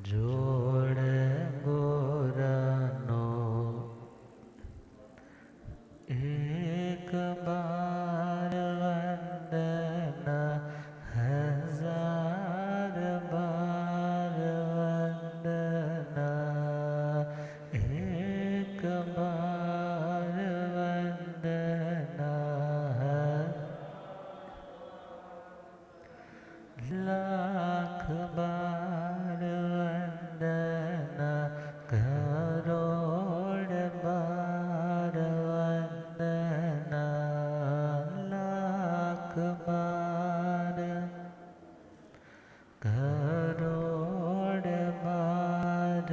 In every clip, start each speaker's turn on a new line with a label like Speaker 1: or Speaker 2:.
Speaker 1: जोड़ गोरनो एक बार वंदना हजार बार वंदना एक बार वंदना लाख बार वंदना करोड़ बार वंदना लाख बार करोड़ बार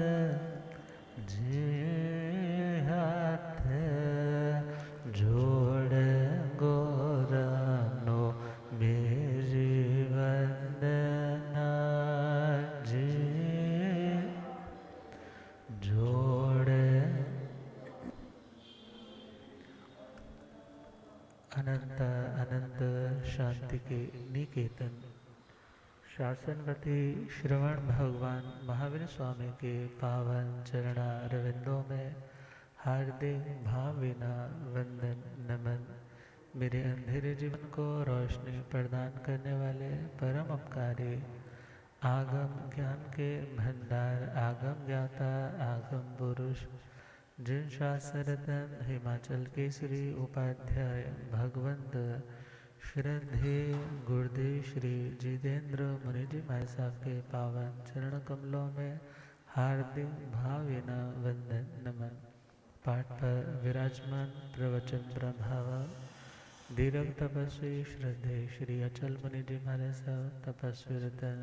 Speaker 1: जे हाथ जोड़ गोरनो मेरी वंदना जे जोड़ अनंत अनंत शांति के निकेतन शासनपति श्रवण भगवान महावीर स्वामी के पावन चरणारविंदों में हार्दिक भावना वंदन नमन। मेरे अंधेरे जीवन को रोशनी प्रदान करने वाले परम उपकारी आगम ज्ञान के भंडार आगम ज्ञाता आगम पुरुष जिन शास्त्ररत्न हिमाचल केसरी उपाध्याय भगवंत श्रद्धे गुरुदेव श्री जितेंद्र मुनि जी भाई साहब के पावन चरण कमलों में हार्दिक भावना वंदन नमन। पाठ पर विराजमान प्रवचन प्रभाव दीर्घ तपस्वी श्रद्धे श्री अचल मुनि जी महाराज साहब तपस्वी रतन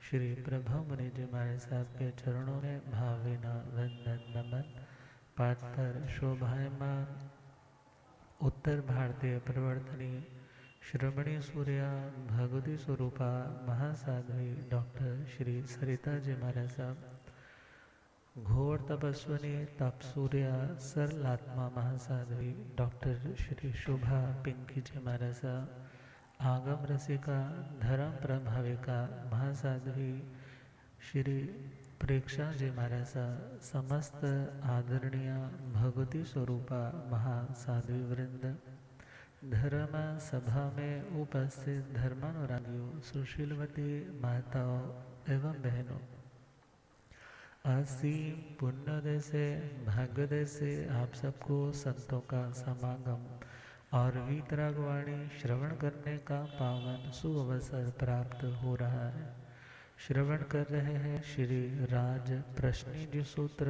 Speaker 1: श्री प्रभु मुनि जी महाराज साहब के चरणों में भावना वंदन नमन। पाठ पर शोभायमान उत्तर भारतीय प्रवर्तनी श्रमणी सूर्या भगवती स्वरूपा महासाध्वी डॉक्टर श्री सरिता जी महाराज साहब घोर तपस्विनी तपसूर्या सरलात्मा महासाध्वी डॉक्टर श्री शोभा पिंकी जी महाराज साहब आगम रसिका धर्म प्रभाविका महासाध्वी श्री प्रेक्षा जी महाराज साहब समस्त आदरणीय भगवती स्वरूपा महासाध्वी वृंद धर्म सभा में उपस्थित धर्मानुरागियों सुशीलवती माताओं एवं बहनों असीम पुण्योदय से भाग्योदय से आप सबको संतों का समागम और वीतरागवाणी श्रवण करने का पावन सुअवसर प्राप्त हो रहा है। श्रवण कर रहे हैं श्री राज प्रश्नी जी सूत्र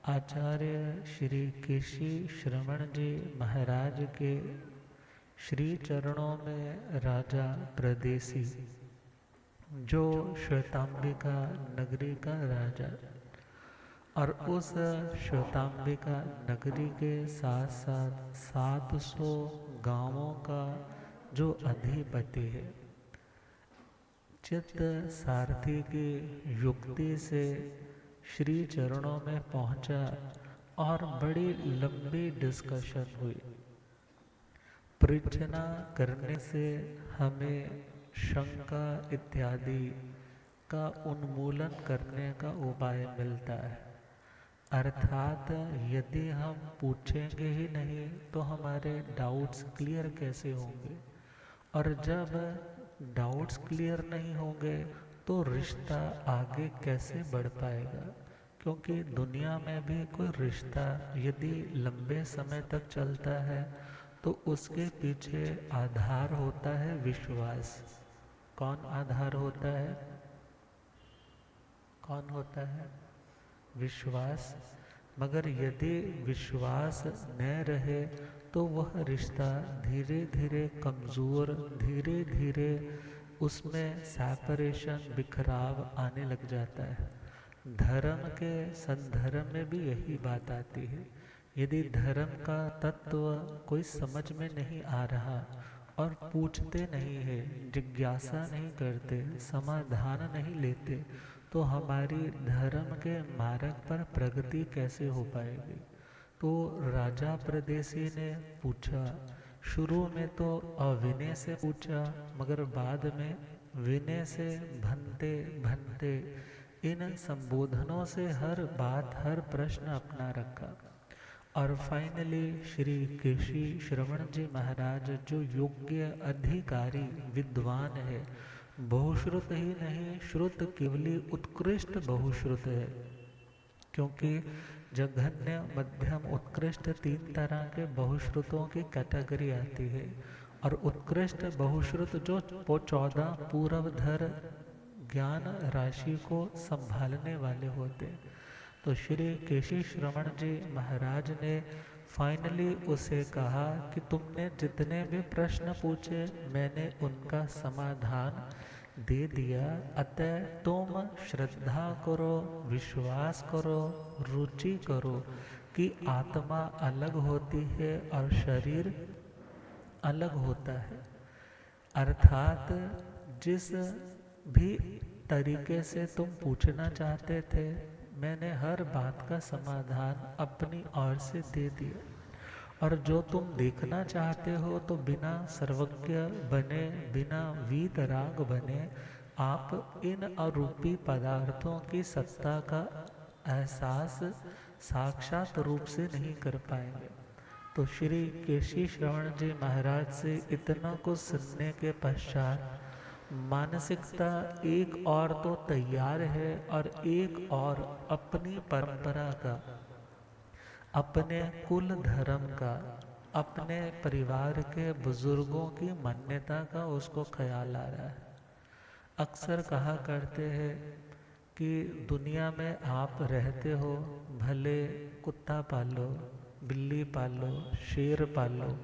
Speaker 1: आचार्य श्री केशी श्रवण जी महाराज के श्री चरणों में राजा प्रदेशी जो श्वेतांबिका नगरी का राजा और उस श्वेतांबिका नगरी के साथ साथ 700 गांवों का जो अधिपति है चित्त सारथी की युक्ति से श्री चरणों में पहुंचा और बड़ी लंबी डिस्कशन हुई। परीक्षना करने से हमें शंका इत्यादि का उन्मूलन करने का उपाय मिलता है। अर्थात यदि हम पूछेंगे ही नहीं तो हमारे डाउट्स क्लियर कैसे होंगे, और जब डाउट्स क्लियर नहीं होंगे तो रिश्ता आगे कैसे बढ़ पाएगा। क्योंकि दुनिया में भी कोई रिश्ता यदि लंबे समय तक चलता है तो उसके पीछे आधार होता है विश्वास। कौन आधार होता है? कौन होता है? विश्वास। मगर यदि विश्वास न रहे तो वह रिश्ता धीरे धीरे कमज़ोर, धीरे धीरे उसमें सेपरेशन, बिखराव आने लग जाता है। धर्म के संदर्भ में भी यही बात आती है। यदि धर्म का तत्व कोई समझ में नहीं आ रहा और पूछते नहीं है, जिज्ञासा नहीं करते, समाधान नहीं लेते, तो हमारी धर्म के मार्ग पर प्रगति कैसे हो पाएगी। तो राजा प्रदेशी ने पूछा। शुरू में तो अविनय से पूछा, मगर बाद में विनय से भनते भनते इन संबोधनों से हर बात, हर प्रश्न अपना रखा। और फाइनली श्री केशी श्रवण जी महाराज, जो योग्य अधिकारी विद्वान है, बहुश्रुत ही नहीं श्रुत केवली उत्कृष्ट बहुश्रुत है, क्योंकि जघन्य मध्यम उत्कृष्ट 3 तरह के बहुश्रुतों की कैटेगरी आती है। और उत्कृष्ट बहुश्रुत जो 14 पूर्वधर ज्ञान राशि को संभालने वाले होते। तो श्री केशी श्रवण जी महाराज ने फाइनली उसे कहा कि तुमने जितने भी प्रश्न पूछे मैंने उनका समाधान दे दिया, अतः तुम श्रद्धा करो, विश्वास करो, रुचि करो कि आत्मा अलग होती है और शरीर अलग होता है। अर्थात जिस भी तरीके से तुम पूछना चाहते थे, मैंने हर बात का समाधान अपनी ओर से दे दिया। और जो तुम देखना चाहते हो, तो बिना सर्वज्ञ बने, बिना वीतराग बने, आप इन अरूपी पदार्थों की सत्ता का एहसास साक्षात रूप से नहीं कर पाएंगे। तो श्री केशी श्रवण जी महाराज से इतना कुछ सुनने के पश्चात मानसिकता एक और तो तैयार है, और एक और अपनी परंपरा का, अपने कुल धर्म का, अपने परिवार के बुजुर्गों की मान्यता का उसको ख्याल आ रहा है। अक्सर कहा करते हैं कि दुनिया में आप रहते हो, भले कुत्ता पालो, बिल्ली पालो, शेर पालो,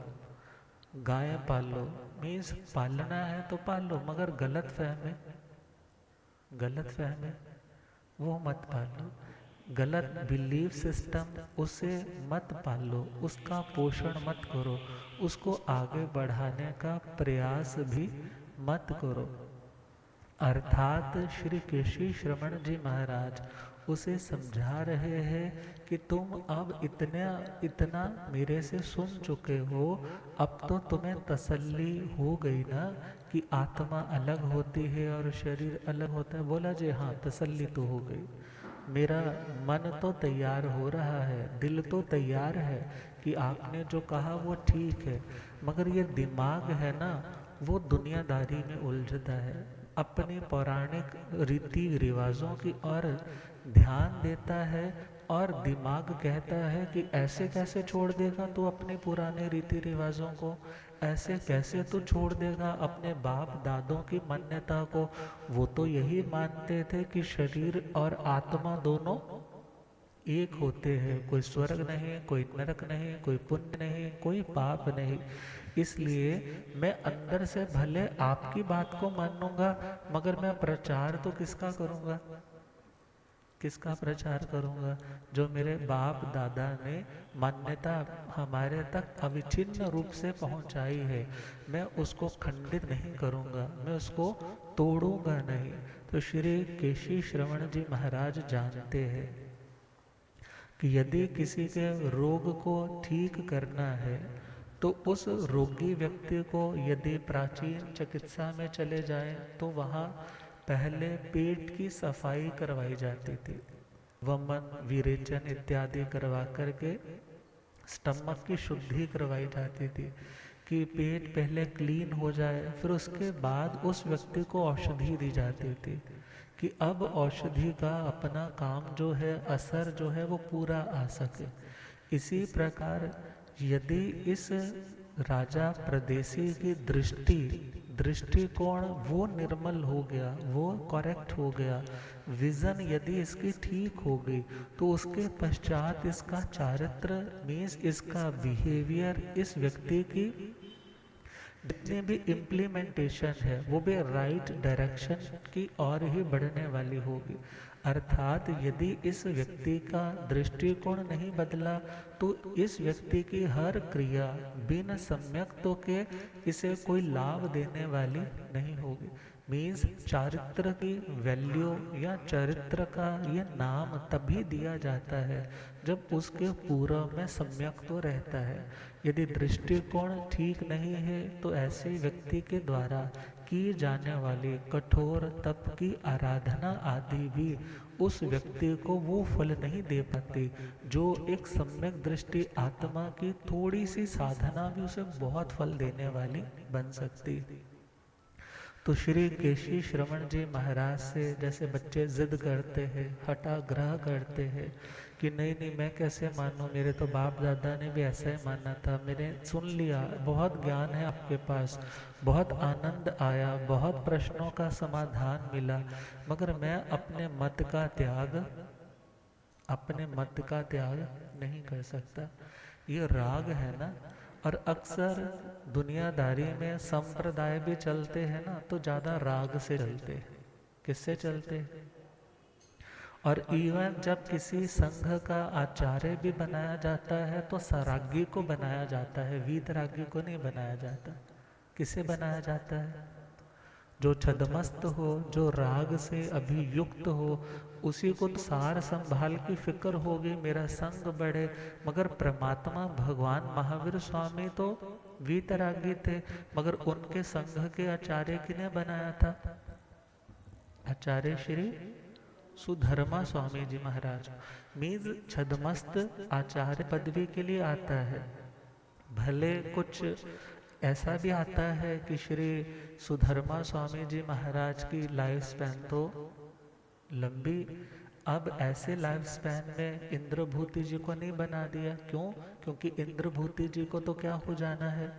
Speaker 1: गाय पालो, मीन्स पालना है तो पालो, मगर गलत फहमे वो मत पालो। गलत बिलीफ सिस्टम, उसे मत पालो, उसका पोषण मत करो, उसको आगे बढ़ाने का प्रयास भी मत करो। अर्थात श्री केशी श्रवण जी महाराज उसे समझा रहे हैं कि तुम अब इतना मेरे से सुन चुके हो, अब तो तुम्हें तसल्ली हो गई ना कि आत्मा अलग होती है और शरीर अलग होता है। बोला जी हाँ, तसल्ली तो हो गई, मेरा मन तो तैयार हो रहा है, दिल तो तैयार है कि आपने जो कहा वो ठीक है, मगर ये दिमाग है ना, वो दुनियादारी में उलझता है, अपनी पौराणिक रीति रिवाजों की ओर ध्यान देता है, और दिमाग कहता है कि ऐसे कैसे छोड़ देगा तू अपने पुराने रीति रिवाजों को, ऐसे कैसे तू छोड़ देगा अपने बाप दादों की मान्यता को। वो तो यही मानते थे कि शरीर और आत्मा दोनों एक होते हैं, कोई स्वर्ग नहीं, कोई नरक नहीं, कोई पुण्य नहीं, कोई पाप नहीं। इसलिए मैं अंदर से भले आपकी बात को मानूंगा, मगर मैं प्रचार तो किसका करूंगा, किसका प्रचार करूंगा? जो मेरे बाप दादा ने मान्यता हमारे तक अविच्छिन्न रूप से पहुंचाई है, मैं उसको खंडित नहीं करूंगा, मैं उसको तोड़ूंगा नहीं। तो श्री केशी श्रवण जी महाराज जानते हैं कि यदि किसी के रोग को ठीक करना है, तो उस रोगी व्यक्ति को यदि प्राचीन चिकित्सा में चले जाएं, तो वहाँ पहले पेट की सफाई करवाई जाती थी, वमन विरेचन इत्यादि करवा करके स्टमक की शुद्धि करवाई जाती थी कि पेट पहले क्लीन हो जाए, फिर उसके बाद उस व्यक्ति को औषधि दी जाती थी कि अब औषधि का अपना काम जो है, असर जो है वो पूरा आ सके। इसी प्रकार यदि इस राजा प्रदेशी की दृष्टिकोण वो निर्मल हो गया, वो करेक्ट हो गया, विजन यदि इसकी ठीक हो गई, तो उसके पश्चात इसका चारित्र मीन्स इसका बिहेवियर, इस व्यक्ति की जितनी भी इम्प्लीमेंटेशन है वो भी राइट डायरेक्शन की ओर ही बढ़ने वाली होगी। अर्थात यदि इस व्यक्ति का दृष्टिकोण नहीं बदला, तो इस व्यक्ति की हर क्रिया बिन सम्यक्तों के इसे कोई लाभ देने वाली नहीं होगी। मीन्स चारित्र की वैल्यू या चरित्र का ये नाम तभी दिया जाता है जब उसके पूर्व में सम्यक तो रहता है। यदि दृष्टिकोण ठीक नहीं है, तो ऐसे व्यक्ति के द्वारा की जाने वाली कठोर तप की आराधना आदि भी उस व्यक्ति को वो फल नहीं दे पाती जो एक सम्यक दृष्टि आत्मा की थोड़ी सी साधना भी उसे बहुत फल देने वाली बन सकती। तो श्री केशी श्रवण जी महाराज से जैसे बच्चे जिद करते हैं, हठाग्रह करते हैं कि नहीं नहीं मैं कैसे मानूं, मेरे तो बाप दादा ने भी ऐसा ही माना था, मैंने सुन लिया, बहुत ज्ञान है आपके पास, बहुत आनंद आया, बहुत प्रश्नों का समाधान मिला, मगर मैं अपने मत का त्याग नहीं कर सकता। ये राग है ना। और अक्सर दुनियादारी में संप्रदाय भी चलते हैं ना, तो ज्यादा राग से चलते हैं। किससे चलते हैं? और इवन जब किसी संघ का आचार्य भी बनाया जाता है तो सरागी को बनाया जाता है, वीतरागी को नहीं बनाया जाता। किसे बनाया जाता है? जो छदमस्त हो, जो राग से अभियुक्त हो, उसी को तो सार संभाल की फिक्र होगी, मेरा संग बढ़े। मगर परमात्मा भगवान महावीर स्वामी तो वीतरागी थे, मगर उनके संघ के आचार्य किने बनाया था? आचार्य श्री सुधर्मा स्वामी जी महाराज। मीन्स छदमस्त आचार्य पदवी के लिए आता है। भले कुछ ऐसा भी आता है कि श्री सुधर्मा स्वामी जी महाराज की लाइफ स्पैन तो लंबी, अब ऐसे लाइफ स्पैन में इंद्रभूति जी को नहीं बना दिया। क्यों? क्योंकि इंद्रभूति जी को तो क्या हो जाना है,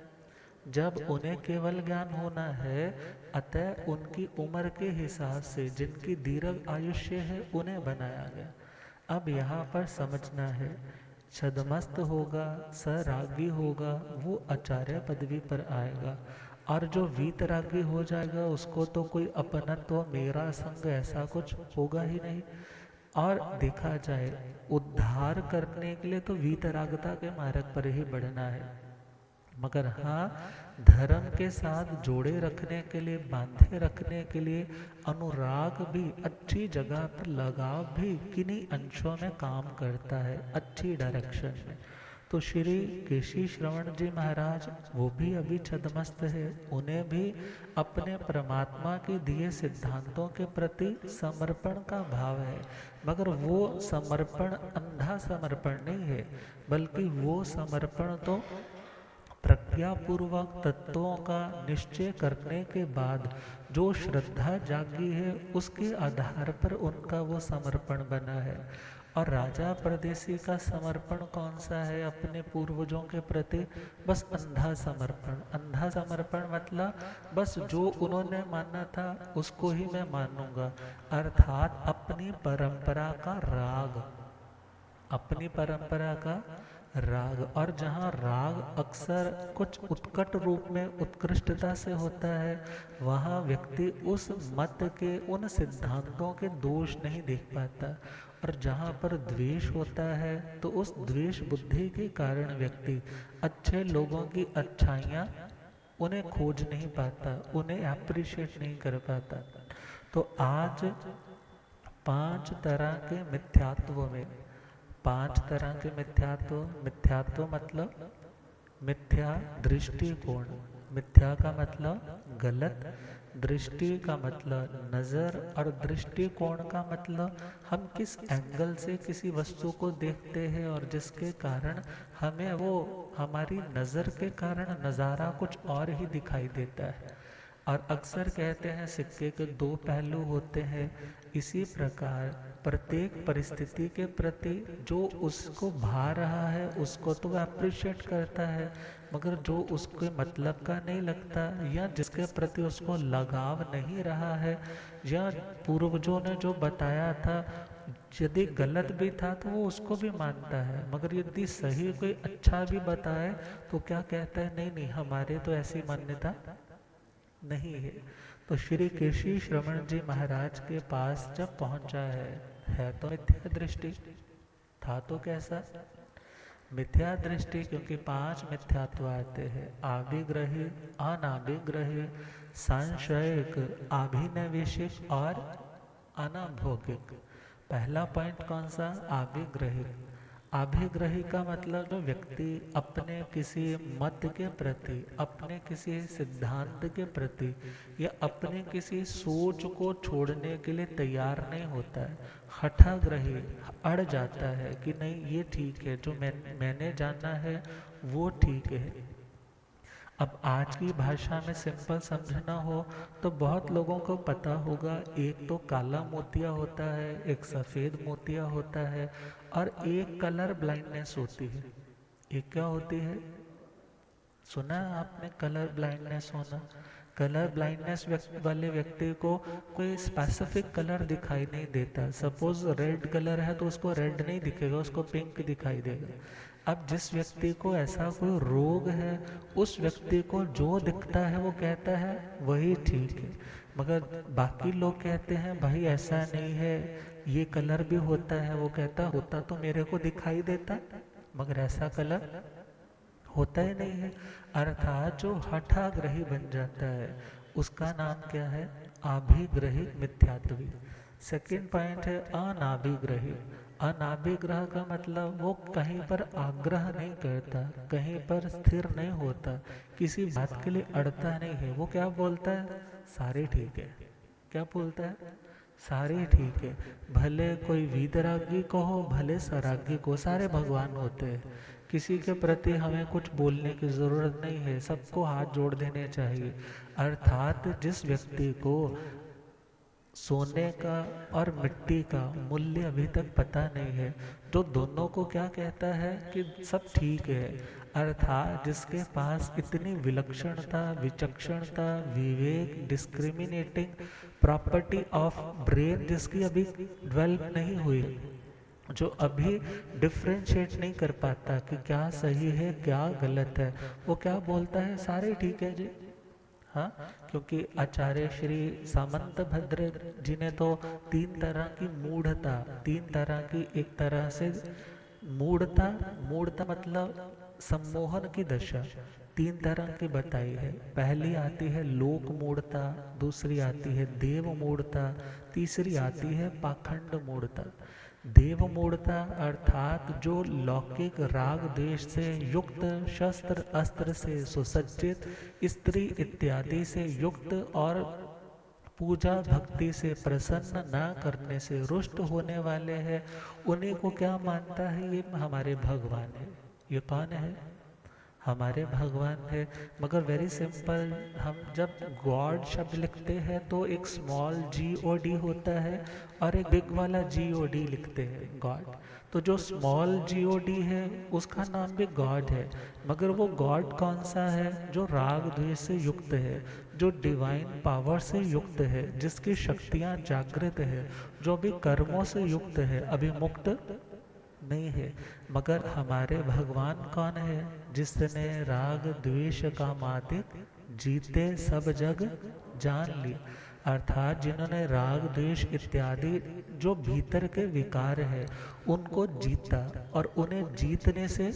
Speaker 1: जब उन्हें केवल ज्ञान होना है, अतः उनकी उम्र के हिसाब से जिनकी दीर्घ आयुष्य है उन्हें बनाया गया। अब यहाँ पर समझना है, छदमस्त होगा, सरागी होगा, वो आचार्य पदवी पर आएगा। और जो वीतरागी हो जाएगा उसको तो कोई अपनत्व, मेरा संग ऐसा कुछ होगा ही नहीं। और देखा जाए उद्धार करने के लिए तो वीतरागता के मार्ग पर ही बढ़ना है, मगर हाँ धर्म के साथ जोड़े रखने के लिए, बांधे रखने के लिए अनुराग भी अच्छी जगह पर, लगाव भी किन्हीं अंशों में काम करता है, अच्छी डायरेक्शन में। तो श्री केशी श्रवण जी महाराज वो भी अभी छदमस्त है, उन्हें भी अपने परमात्मा के दिए सिद्धांतों के प्रति समर्पण का भाव है, मगर वो समर्पण अंधा समर्पण नहीं है, बल्कि वो समर्पण तो प्रज्ञापूर्वक तत्वों का निश्चय करने के बाद जो श्रद्धा जागी है उसके आधार पर उनका वो समर्पण बना है। और राजा परदेसी का समर्पण कौन सा है अपने पूर्वजों के प्रति? बस अंधा समर्पण। अंधा समर्पण मतलब बस जो उन्होंने माना था उसको ही मैं मानूंगा, अर्थात अपनी परंपरा का राग, अपनी परंपरा का राग। और जहाँ राग अक्सर कुछ उत्कट रूप में उत्कृष्टता से होता है, वहाँ व्यक्ति उस मत के, उन सिद्धांतों के दोष नहीं देख पाता। और जहाँ पर द्वेष होता है तो उस द्वेष बुद्धि के कारण व्यक्ति अच्छे लोगों की अच्छाइयाँ उन्हें खोज नहीं पाता, उन्हें अप्रिशिएट नहीं कर पाता। तो आज 5 तरह के मिथ्यात्व में, 5 तरह के मिथ्यात्व, मिथ्यात्व मतलब मिथ्या दृष्टिकोण, मिथ्या का मतलब गलत, दृष्टि का मतलब नज़र, और दृष्टिकोण का मतलब हम किस एंगल से किसी वस्तु को देखते हैं और जिसके कारण हमें वो, हमारी नज़र के कारण नज़ारा कुछ और ही दिखाई देता है। और अक्सर कहते हैं सिक्के के 2 पहलू होते हैं। इसी प्रकार प्रत्येक परिस्थिति के प्रति जो उसको भा रहा है उसको तो अप्रिशिएट करता है, मगर जो उसके मतलब का नहीं लगता या जिसके प्रति उसको लगाव नहीं रहा है, या पूर्वजों ने जो बताया था यदि गलत भी था तो वो उसको भी मानता है, मगर यदि सही कोई अच्छा भी बताए तो क्या कहता है, नहीं नहीं हमारे तो ऐसी मान्यता नहीं है। तो श्री केशी श्रवण जी महाराज के पास जब पहुंचा है तो मिथ्या दृष्टि, था तो कैसा? मिथ्या दृष्टि, क्योंकि 5 मिथ्यात्व आते हैं, आभिग्रही, अनाभिग्रही, संशयिक, अभिनिवेशिक और अनाभोगिक। पहला पॉइंट कौन सा? आभिग्रहिक। आभिग्रही का मतलब जो व्यक्ति अपने किसी मत के प्रति, अपने किसी सिद्धांत के प्रति या अपने किसी सोच को छोड़ने के लिए तैयार नहीं होता है, हठाग्रही, अड़ जाता है कि नहीं ये ठीक है, जो मैंने जाना है वो ठीक है। अब आज की भाषा में सिंपल समझना हो तो बहुत लोगों को पता होगा, एक तो काला मोतिया होता है, एक सफ़ेद मोतिया होता है, और एक कलर ब्लाइंडनेस होती है। एक क्या होती है, सुना है आपने, कलर ब्लाइंडनेस होना? कलर ब्लाइंडनेस वाले व्यक्ति को कोई स्पेसिफिक कलर दिखाई नहीं देता। सपोज रेड कलर है तो उसको रेड नहीं दिखेगा, उसको पिंक दिखाई देगा। अब जिस व्यक्ति को ऐसा कोई रोग है, उस व्यक्ति को जो दिखता है वो कहता है वही ठीक है, मगर बाकी लोग कहते हैं भाई ऐसा नहीं है, ये कलर भी होता है। वो कहता होता तो मेरे को दिखाई देता, मगर ऐसा कलर होता ही नहीं है। अर्थात जो हठाग्रही बन जाता है उसका नाम क्या है, आभिग्रही मिथ्यात्वी। सेकंड पॉइंट है अनाभिग्रही। अनाभिग्रह का मतलब वो कहीं पर आग्रह नहीं करता, कहीं पर स्थिर नहीं होता, किसी बात के लिए अड़ता नहीं है। वो क्या बोलता है, सारे ठीक है। क्या बोलता है, सारे ठीक है। भले कोई वीतरागी को हो, भले सरागी को, सारे भगवान होते हैं। किसी के प्रति हमें कुछ बोलने की ज़रूरत नहीं है, सबको हाथ जोड़ देने चाहिए। अर्थात जिस व्यक्ति को सोने का और मिट्टी का मूल्य अभी तक पता नहीं है, जो दोनों को क्या कहता है कि सब ठीक है, अर्थात जिसके पास इतनी विलक्षणता, विचक्षणता, विवेक, डिस्क्रिमिनेटिंग प्रॉपर्टी ऑफ ब्रेन जिसकी अभी डेवलप नहीं हुई, जो अभी डिफ्रेंशिएट नहीं कर पाता कि क्या सही है क्या गलत है, वो क्या बोलता है, सारे ठीक है जी। हाँ, क्योंकि आचार्य श्री सामंत भद्र जी ने तो तीन तरह की मूढ़ता, तीन तरह की, एक तरह से मूढ़ता, मूढ़ता मतलब सम्मोहन की दशा, तीन तरह की बताई है। पहली आती है लोक मूढ़ता, दूसरी आती है देव मूढ़ता, तीसरी आती है पाखंड मूढ़ता। देव मूढ़ता अर्थात जो लौकिक राग द्वेष से युक्त, शस्त्र अस्त्र से सुसज्जित, स्त्री इत्यादि से युक्त और पूजा भक्ति से प्रसन्न न करने से रुष्ट होने वाले हैं, उन्हीं को क्या मानता है, ये हमारे भगवान है। ये कौन है, हमारे भगवान है। मगर वेरी सिंपल, हम जब गॉड शब्द लिखते हैं तो एक स्मॉल GOD होता है और एक बिग वाला GOD लिखते हैं, गॉड। तो जो स्मॉल GOD है उसका नाम भी गॉड है, मगर वो गॉड कौन सा है, जो राग द्वेष से युक्त है, जो डिवाइन पावर से युक्त है, जिसकी शक्तियाँ जागृत है, जो भी कर्मों से युक्त है, अभी मुक्त नहीं है। मगर हमारे भगवान कौन है, जिसने राग द्वेष का मादिक जीते सब जग जान ली। अर्थात जिन्होंने राग द्वेष इत्यादि जो भीतर के विकार है उनको जीता, और उन्हें जीतने से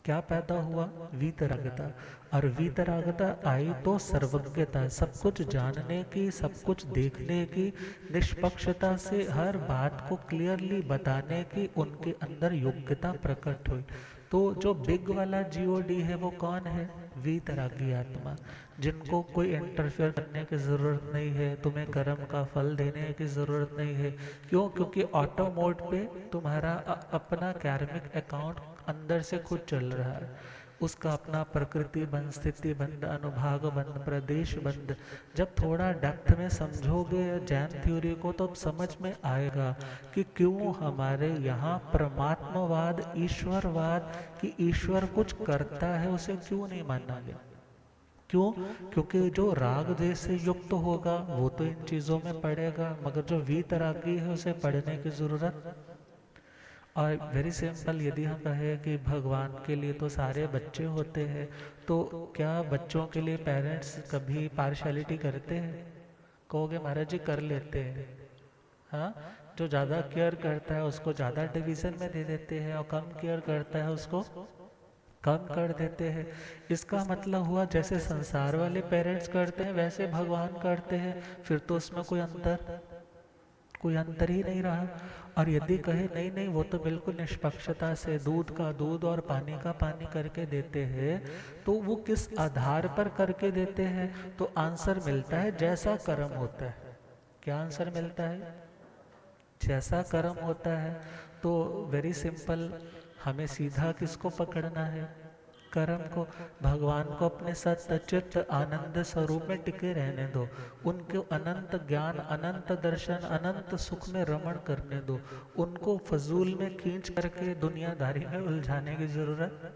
Speaker 1: क्या पैदा हुआ, वीतरागता। और वीतरागता आई तो सर्वज्ञता, सब कुछ जानने की, सब कुछ देखने की, निष्पक्षता से हर बात को क्लियरली बताने की उनके अंदर योग्यता प्रकट हुई। तो जो बिग वाला GOD है वो कौन है, वीतरागी आत्मा, जिनको कोई इंटरफेयर करने की ज़रूरत नहीं है, तुम्हें कर्म का फल देने की ज़रूरत नहीं है। क्यों, क्योंकि ऑटो मोड पे तुम्हारा अपना कार्मिक अकाउंट अंदर से खुद चल रहा है। उसका अपना प्रकृति बंध, स्थिति बंध, अनुभाग बंध, प्रदेश बंध। जब थोड़ा डेप्थ में समझोगे जैन थ्योरी को तो समझ में आएगा कि क्यों हमारे यहाँ परमात्मवाद, ईश्वरवाद, कि ईश्वर कुछ करता है उसे क्यों नहीं माना गया। क्यों, क्योंकि जो राग द्वेष से युक्त होगा वो तो इन चीज़ों में पड़ेगा, मगर जो वीतरागी है उसे पढ़ने की ज़रूरत। और वेरी सिंपल, यदि हम कहें कि भगवान के लिए तो सारे बच्चे होते हैं, तो क्या बच्चों के लिए पेरेंट्स कभी पार्शलिटी करते हैं? कहोगे महाराज जी कर लेते हैं। हाँ, जो ज़्यादा केयर करता है उसको ज़्यादा डिवीज़न में दे देते हैं, और कम केयर करता है उसको कम कर देते हैं। इसका मतलब हुआ जैसे संसार वाले पेरेंट्स करते हैं वैसे भगवान करते हैं, फिर तो उसमें कोई अंतर कोई अंतर ही नहीं रहा। और यदि कहे नहीं नहीं वो तो बिल्कुल निष्पक्षता से दूध का दूध और पानी का पानी करके देते हैं, तो वो किस आधार पर करके देते हैं? तो आंसर मिलता है जैसा कर्म होता है। क्या आंसर मिलता है? जैसा कर्म होता है। तो वेरी सिंपल, हमें सीधा किसको पकड़ना है? कर्म को। भगवान को अपने सत्य चित्त आनंद स्वरूप में टिके रहने दो, उनको अनंत ज्ञान, अनंत दर्शन, अनंत सुख में रमण करने दो। उनको फजूल में खींच करके दुनियादारी में उलझाने की जरूरत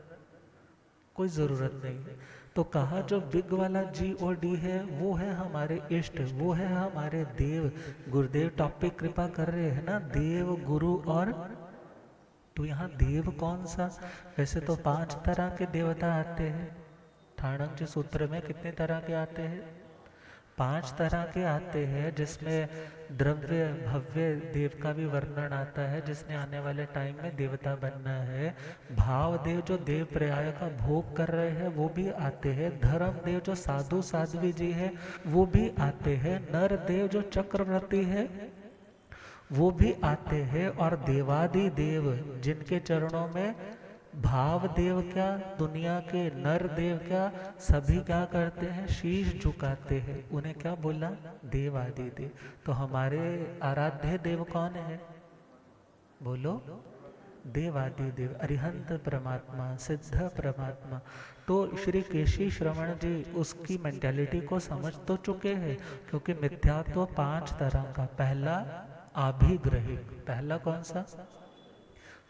Speaker 1: कोई ज़रूरत नहीं है। तो कहा जो बिग वाला GOD है वो है हमारे इष्ट, वो है हमारे देव। गुरुदेव टॉपिक कृपा कर रहे हैं ना, देव गुरु और। तो यहाँ देव कौन सा? वैसे तो 5 तरह के देवता आते हैं। ठाणक सूत्र में कितने तरह के आते हैं? 5 तरह के आते हैं, जिसमें द्रव्य भव्य देव का भी वर्णन आता है, जिसने आने वाले टाइम में देवता बनना है। भाव देव जो देव पर्याय का भोग कर रहे हैं वो भी आते हैं। धर्म देव जो साधु साध्वी जी है वो भी आते हैं। नर देव जो चक्रवर्ती है वो भी आते हैं। और देवादि देव जिनके चरणों में भाव देव क्या, दुनिया के नर देव क्या, सभी क्या करते हैं? शीश झुकाते हैं। उन्हें क्या बोला? देवादि देव। तो हमारे आराध्य देव कौन है? बोलो। देवादि देव, अरिहंत परमात्मा, सिद्ध परमात्मा। तो श्री केशी श्रवण जी उसकी मेंटालिटी को समझ तो चुके हैं, क्योंकि मिथ्यात्व 5 तरह का। पहला आभिग्रहिक, पहला कौन सा?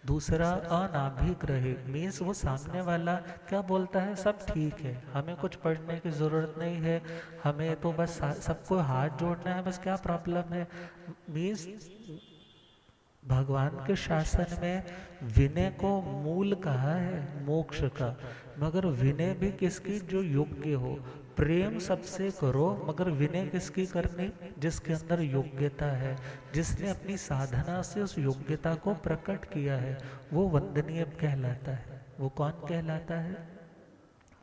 Speaker 1: दूसरा अनाभिग्रहिक, मीन्स वो सामने वाला क्या बोलता है सब ठीक है, हमें कुछ पढ़ने की ज़रूरत नहीं है, हमें तो बस सबको हाथ जोड़ना है, बस क्या प्रॉब्लम है? मीन्स भगवान के शासन में विनय को मूल कहा है मोक्ष का, मगर विनय भी किसकी? जो योग्य हो। प्रेम सबसे करो, मगर विनय किसकी करनी? जिसके अंदर योग्यता है, जिसने अपनी साधना से उस योग्यता को प्रकट किया है, वो वंदनीय कहलाता है। वो कौन कहलाता है?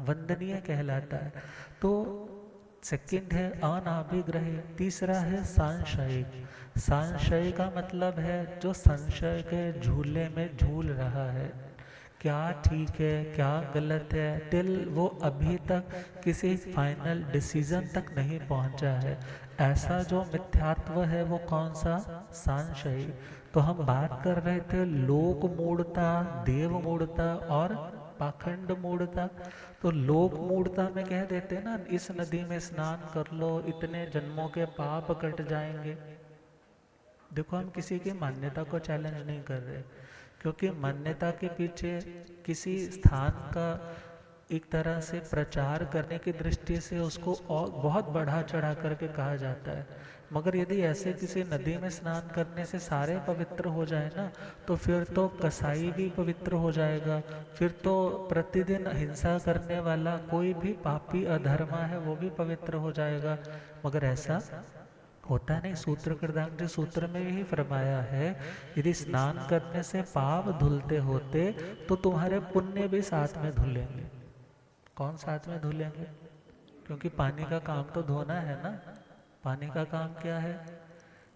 Speaker 1: वंदनीय कहलाता है। तो सेकंड है अनाभिग्रही, तीसरा है सांशयिक। संशय का मतलब है जो संशय के झूले में झूल रहा है, क्या ठीक है क्या गलत है, टिल वो अभी तक किसी फाइनल डिसीजन तक नहीं पहुंचा है। ऐसा जो मिथ्यात्व है वो कौन सा? संशयी। तो हम बात कर रहे थे लोक मूढ़ता, देव मूढ़ता और पाखंड मूढ़ता। तो लोक मूढ़ता में कह देते ना, इस नदी में स्नान कर लो, इतने जन्मों के पाप कट जाएंगे। देखो हम किसी की मान्यता को चैलेंज नहीं कर रहे, क्योंकि मान्यता के पीछे किसी स्थान का एक तरह से प्रचार करने की दृष्टि से उसको और बहुत बढ़ा चढ़ा करके कहा जाता है। मगर यदि ऐसे किसी नदी में स्नान करने से सारे पवित्र हो जाए ना, तो फिर तो कसाई भी पवित्र हो जाएगा, फिर तो प्रतिदिन हिंसा करने वाला कोई भी पापी अधर्मा है वो भी पवित्र हो जाएगा। मगर ऐसा होता नहीं। सूत्र कृतांत सूत्र में यही फरमाया है, यदि स्नान करने से पाप धुलते होते तो तुम्हारे पुण्य भी साथ में धुलेंगे। कौन साथ में धुलेंगे? क्योंकि पानी का काम तो धोना है ना। पानी का काम क्या है?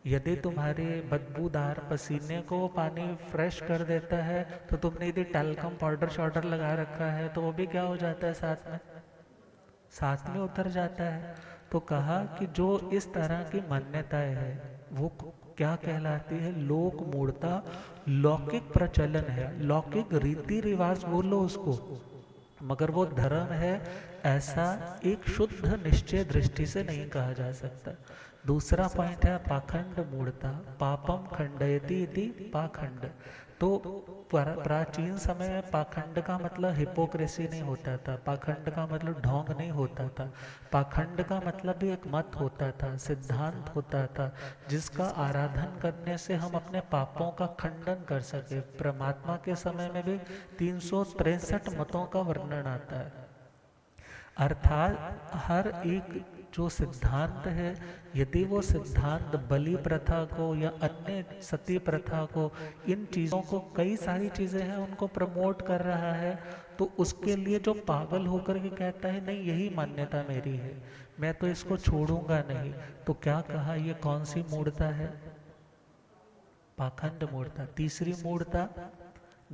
Speaker 1: यदि तुम्हारे बदबूदार पसीने को पानी फ्रेश कर देता है, तो तुमने यदि टैल्कम पाउडर शॉडर लगा रखा है तो वो भी क्या हो जाता है? साथ में उतर जाता है। तो कहा कि जो इस तरह की मान्यताएं है वो क्या कहलाती है? लोक मूढ़ता, लौकिक प्रचलन है, लौकिक रीति रिवाज बोलो उसको, मगर वो धर्म है ऐसा एक शुद्ध निश्चय दृष्टि से नहीं कहा जा सकता। दूसरा पॉइंट है पाखंड मूढ़ता, पापम खंडयति इति पाखंड। तो प्राचीन समय में पाखंड का मतलब हिपोक्रेसी नहीं होता था, पाखंड का मतलब ढोंग नहीं होता था, पाखंड का मतलब भी एक मत होता था, सिद्धांत होता था, जिसका आराधन करने से हम अपने पापों का खंडन कर सके। परमात्मा के समय में भी 363 मतों का वर्णन आता है। अर्थात हर एक जो सिद्धांत है, यदि वो सिद्धांत बलि प्रथा को या अन्य सती प्रथा को, इन चीज़ों को, कई सारी चीज़ें हैं उनको प्रमोट कर रहा है, तो उसके लिए जो पागल होकर के कहता है नहीं यही मान्यता मेरी है, मैं तो इसको छोड़ूंगा नहीं, तो क्या कहा? ये कौन सी मूढ़ता है? पाखंड मूढ़ता। तीसरी मूढ़ता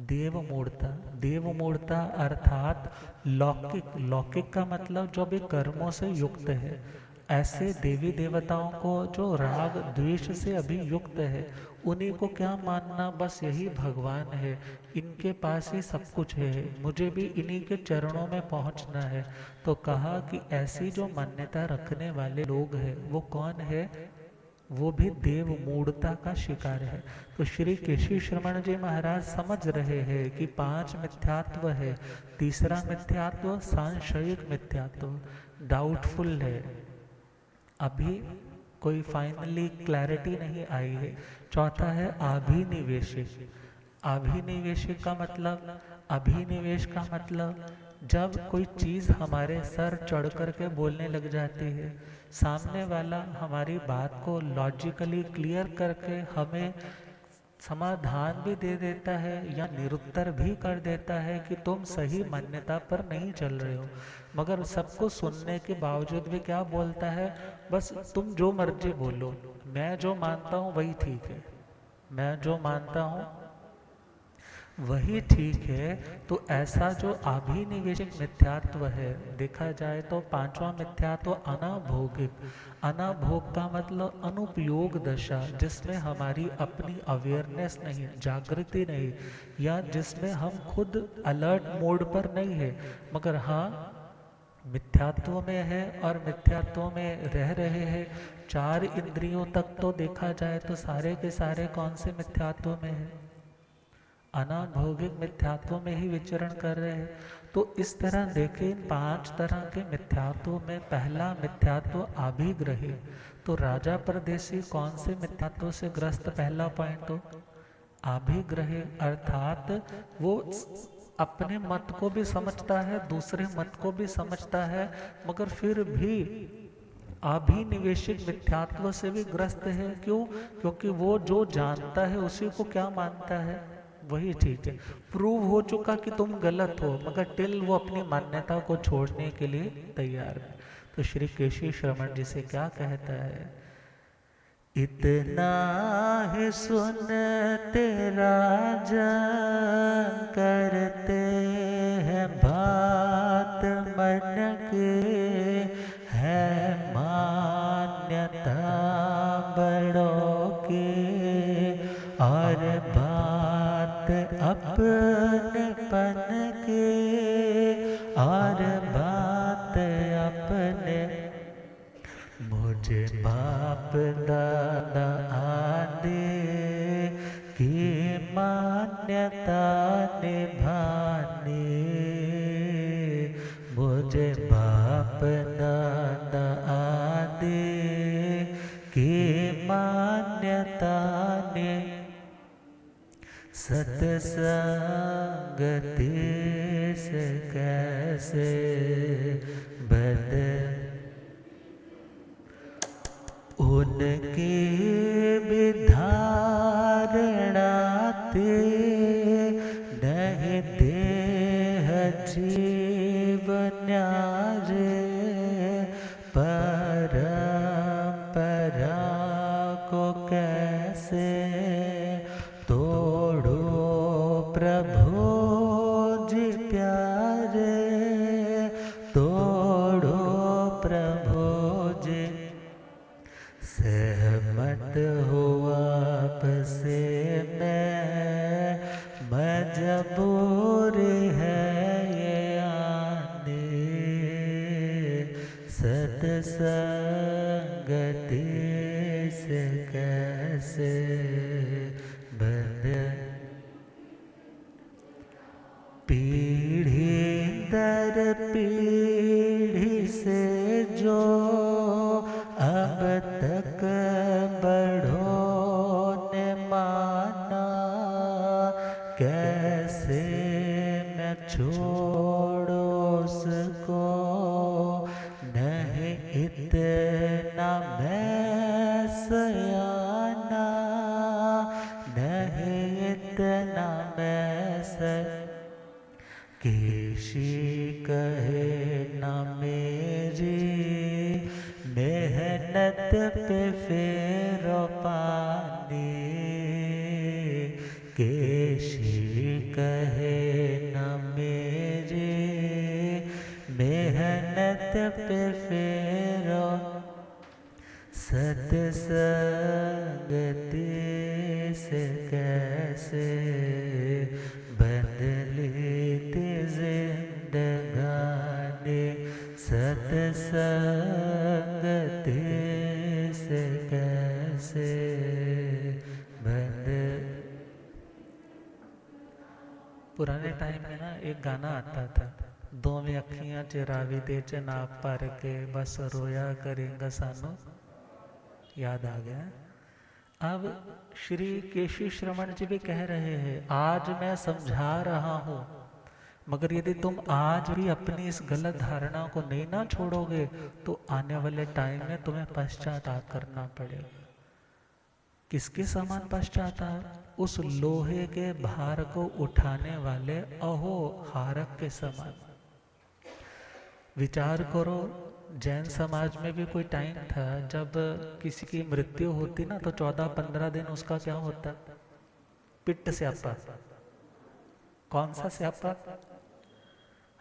Speaker 1: देव मूढ़ता। देव मूढ़ता अर्थात लौकिक, लौकिक का मतलब जो भी कर्मों से युक्त है, ऐसे देवी देवताओं को जो राग द्वेष से अभी युक्त है, उन्हीं को क्या मानना, बस यही भगवान है, इनके पास ही सब कुछ है, मुझे भी इन्हीं के चरणों में पहुंचना है। तो कहा कि ऐसी जो मान्यता रखने वाले लोग हैं वो कौन है, वो भी देव मूढ़ता का शिकार है। तो श्री केशव श्रमण जी महाराज समझ रहे हैं कि 5 मिथ्यात्व है। तीसरा मिथ्यात्व सांशयिक मिथ्यात्व, डाउटफुल है, अभी कोई फाइनली क्लैरिटी नहीं आई है। चौथा है अभिनिवेशिक। अभिनिवेशिक का मतलब, अभिनिवेश का मतलब जब कोई चीज़ हमारे सर चढ़ कर के बोलने लग जाती है, सामने वाला हमारी बात को लॉजिकली क्लियर करके हमें समाधान भी दे देता है या निरुत्तर भी कर देता है कि तुम सही मान्यता पर नहीं चल रहे हो, मगर सबको सुनने के बावजूद भी क्या बोलता है, बस तुम जो मर्जी बोलो, मैं जो मानता हूँ वही ठीक है, मैं जो मानता हूँ वही ठीक है। तो ऐसा जो अभिनिवेशिक मिथ्यात्व है, देखा जाए तो पांचवा मिथ्यात्व अनाभोगिक। अनाभोग का मतलब अनुपयोग दशा, जिसमें हमारी अपनी अवेयरनेस नहीं, जागृति नहीं, या जिसमें हम खुद अलर्ट मोड पर नहीं है, मगर हाँ मिथ्यात्व में है और मिथ्यात्व में रह रहे हैं। 4 इंद्रियों तक तो देखा जाए तो सारे के सारे कौन से मिथ्यात्व में है, अनाभौगिक मिथ्यात्व में ही विचरण कर रहे हैं। तो इस तरह देखें, इन 5 तरह के मिथ्यात्व में पहला मिथ्यात्व अभिग्रही। तो राजा परदेशी कौन से मिथ्यात्व से ग्रस्त, पहला पॉइंट तो अभिग्रही, अर्थात वो अपने मत को भी समझता है, दूसरे मत को भी समझता है, मगर फिर भी अभिनिवेशिक मिथ्यात्व से भी ग्रस्त है। क्यों? क्योंकि वो जो जानता है उसी को क्या मानता है, वही ठीक है। प्रूव हो चुका कि तुम गलत हो, मगर टिल वो अपनी मान्यता को छोड़ने के लिए तैयार है। तो श्री केशव श्रमण जी से क्या कहता है, इतना ही सुनते राजन करते हैं बात मन के, है मान्यता बड़ों की और बात अपनेपन के, और बात अपने। मुझे बाप दादा आदि की मान्यता निभानी, मुझे बाप दादा आदि की मान्यता ने सत्संगति से कैसे बदल, उनकी विधारणा ते नहीं देह जीव न्यारे, परंपरा को कैसे तोड़ो प्रभु जी प्यारे, तोड़ो प्रभु जी। सहमत हुआ आपसे मैं, मजबूर है ये आने, सत्संगति से कैसे बंध, पीढ़ी दर पीढ़ी से जो अब तक बड़ों ने माना, कैसे मैं छोड़ो उसको, नहीं इतना मैं सयाना, नहीं इतना मैं केशी कहे केशी कहे न मेरे मेहनत पे फेरो, सत्संगति से कैसे बदली थी जिंदगानी, सत्संगति से कैसे पुराने टाइम में ना एक गाना आता था, दो में अखियां चिरावी दे चनाब पर के बस रोया करेंगे सानू, याद आ गया। अब श्री केशी श्रवण जी भी कह रहे हैं, आज मैं समझा रहा हूं, मगर यदि तुम आज भी अपनी इस गलत धारणा को नहीं ना छोड़ोगे तो आने वाले टाइम में तुम्हें पश्चाताप करना पड़ेगा। किसके समान पश्चाताप? उस लोहे के भार को उठाने वाले अहो हारक के समान। विचार करो, जैन समाज में भी कोई टाइम था जब किसी की मृत्यु होती ना तो 14-15 दिन उसका क्या होता? पिट्ट स्यापा। कौन सा स्यापा?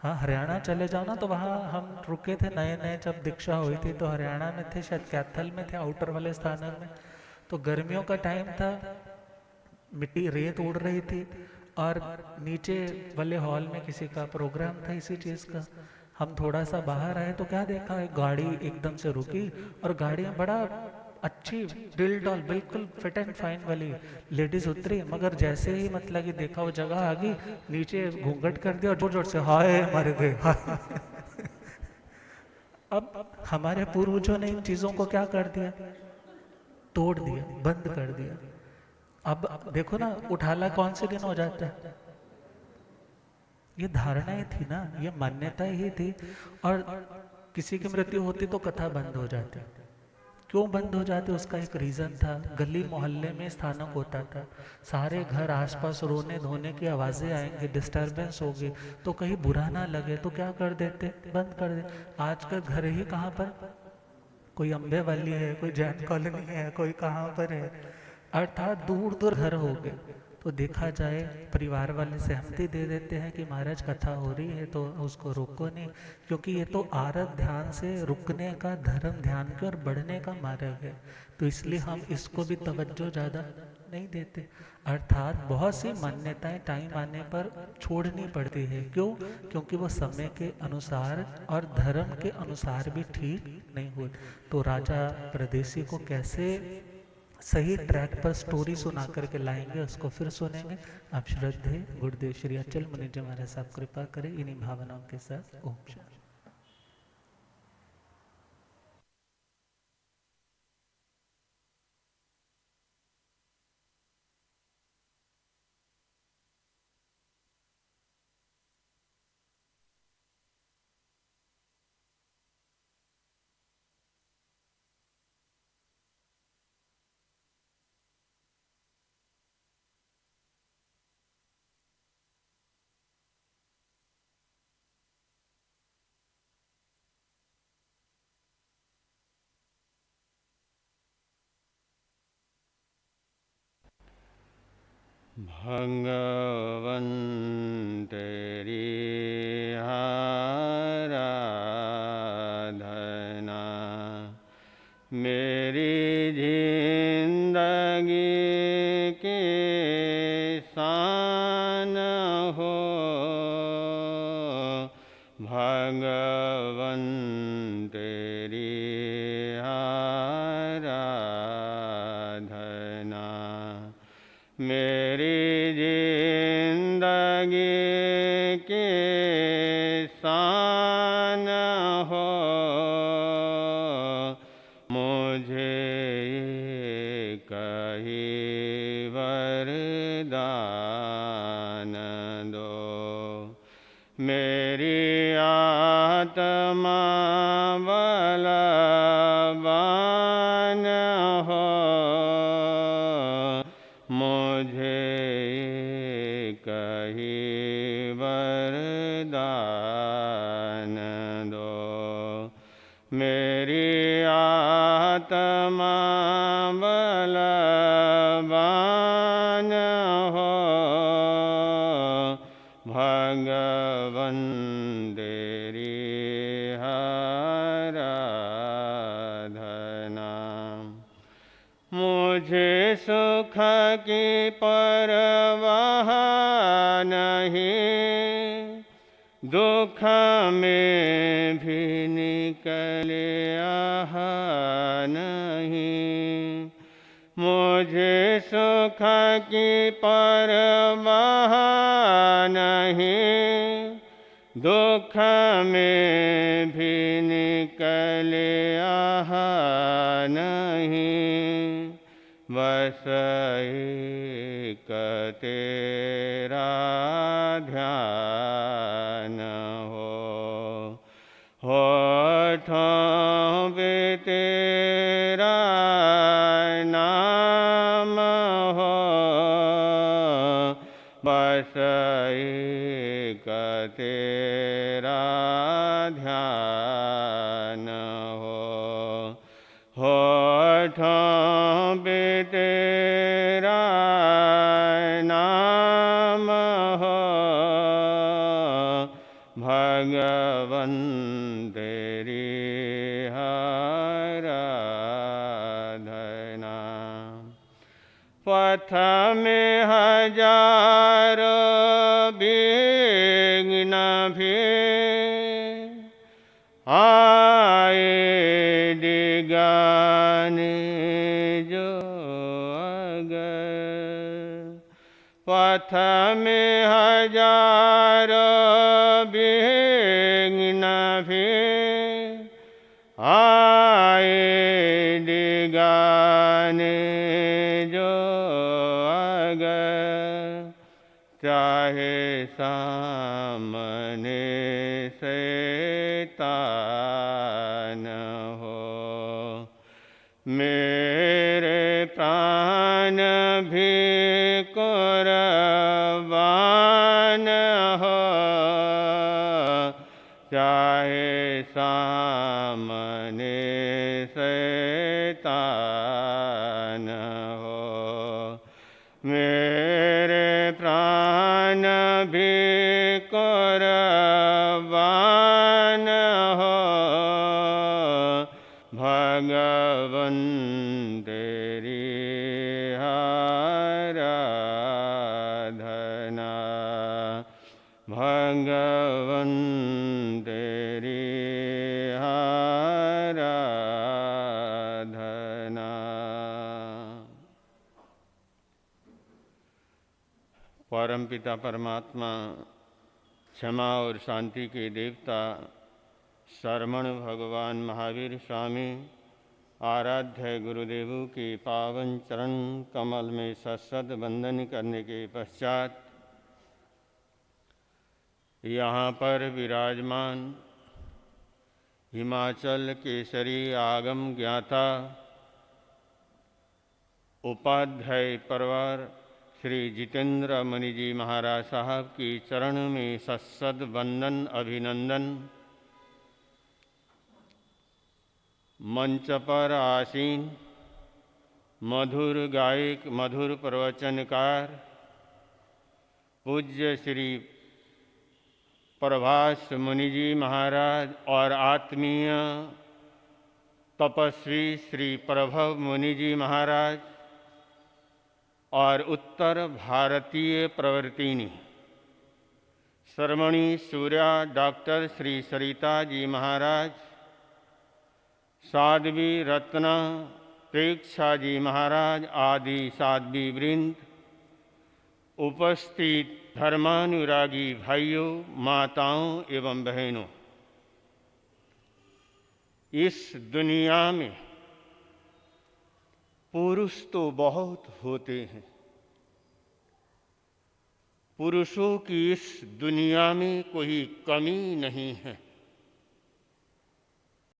Speaker 1: हाँ, हरियाणा चले जाओ ना तो वहाँ हम रुके थे नए नए, जब दीक्षा हुई थी तो हरियाणा में थे, शायद कैथल में थे, आउटर वाले स्थानक में। तो गर्मियों का टाइम था, मिट्टी रेत उड़ रही थी और नीचे वाले हॉल में किसी का प्रोग्राम था इसी चीज का। हम थोड़ा सा बाहर आए तो क्या देखा, एक गाड़ी एकदम से रुकी और गाड़ी में बड़ा अच्छी डिल डॉल बिल्कुल फिट एंड फाइन वाली लेडीज उतरी, मगर जैसे ही मतलब कि देखा वो जगह आ गई, नीचे घूंघट कर दिया और जोर जोर से हाय मर गए। अब हमारे पूर्वजों ने इन चीजों को क्या कर दिया? तोड़ दिया, बंद कर दिया। अब देखो ना, उठाला कौन से दिन हो जाता है? ये धारणाएं थी ना, ये मान्यताएं ही थी। और किसी की मृत्यु होती तो कथा बंद हो जाती। क्यों बंद हो जाती? उसका एक रीजन था। गली मोहल्ले में स्थानक होता था, सारे घर आसपास रोने धोने की आवाजें आएंगे, डिस्टरबेंस होगी, तो कहीं बुरा ना लगे तो क्या कर देते? बंद कर दे। आजकल घर ही कहाँ पर, कोई अम्बे वाली है, कोई जैन कॉलोनी है, कोई कहाँ पर है, अर्थात दूर दूर घर हो गए। तो देखा जाए परिवार वाले सहमति दे देते हैं कि महाराज कथा हो रही है तो उसको रोको नहीं, क्योंकि ये तो आरत ध्यान से रुकने का, धर्म ध्यान के और बढ़ने का मार्ग है, तो इसलिए हम इसको भी तवज्जो ज़्यादा नहीं देते। अर्थात बहुत सी मान्यताएं टाइम आने पर छोड़नी पड़ती है। क्यों? क्योंकि वो समय के अनुसार और धर्म के अनुसार भी ठीक नहीं हुए। तो राजा परदेसी को कैसे सही ट्रैक पर स्टोरी सुना करके लाएंगे, उसको फिर सुनेंगे। आप श्रद्धे गुरुदेव श्री अचल मुनि जी महाराज साहब कृपा करें इन्हीं भावनाओं के साथ। ओम शांति।
Speaker 2: भगवन् तेरी आराधना मेरी जिंदगी की शान हो, भगवन् तेरी आराधना मेरी जिंदगी की शान हो, मुझे कहीं वरदान दो, मेरी आत्मा बलवान हो, मुझे कहीं वरदान दो, मेरी आत्मा बलवान हो, सुख की परवाह नहीं, दुख में भी निकले आह नहीं। मुझे सुख की परवाह नहीं, दुख में भी निकले आह नहीं। बस एक तेरा ध्यान होठों पे तेरा नाम हो, बस एक तेरा ध्यान होठों पे तेरा नाम हो, भगवन तेरी आराधना। पथ में हजारों विघ्न भी आए डिगाने जो अगर, पथ में हजारों विघ्न भी आए डिगाने जो अगर, चाहे सामने शैतान हो, मेरे प्राण भी कुर्बान हो, चाहे सामने शैतान हो, मेरे प्राण भी कुर्बान हो, भगवन तेरी आराधना, भगवन तेरी आराधना। परमपिता परमात्मा, क्षमा और शांति के देवता शरमण भगवान महावीर स्वामी आराध्य गुरुदेवों के पावन चरण कमल में सशद वंदन करने के पश्चात यहाँ पर विराजमान हिमाचल केसरी आगम ज्ञाता उपाध्याय परवर श्री जितेंद्र मुनि जी महाराज साहब की चरण में सशद वंदन अभिनंदन। मंच पर आसीन मधुर गायक, मधुर प्रवचनकार पूज्य श्री प्रभास मुनि जी महाराज और आत्मीय तपस्वी श्री प्रभव मुनि जी महाराज और उत्तर भारतीय प्रवर्तिनी श्रमणी सूर्या डॉक्टर श्री सरिता जी महाराज, साध्वी रत्ना प्रेक्षा जी महाराज आदि साध्वी वृंद, उपस्थित धर्मानुरागी भाइयों, माताओं एवं बहनों, इस दुनिया में पुरुष तो बहुत होते हैं, पुरुषों की इस दुनिया में कोई कमी नहीं है,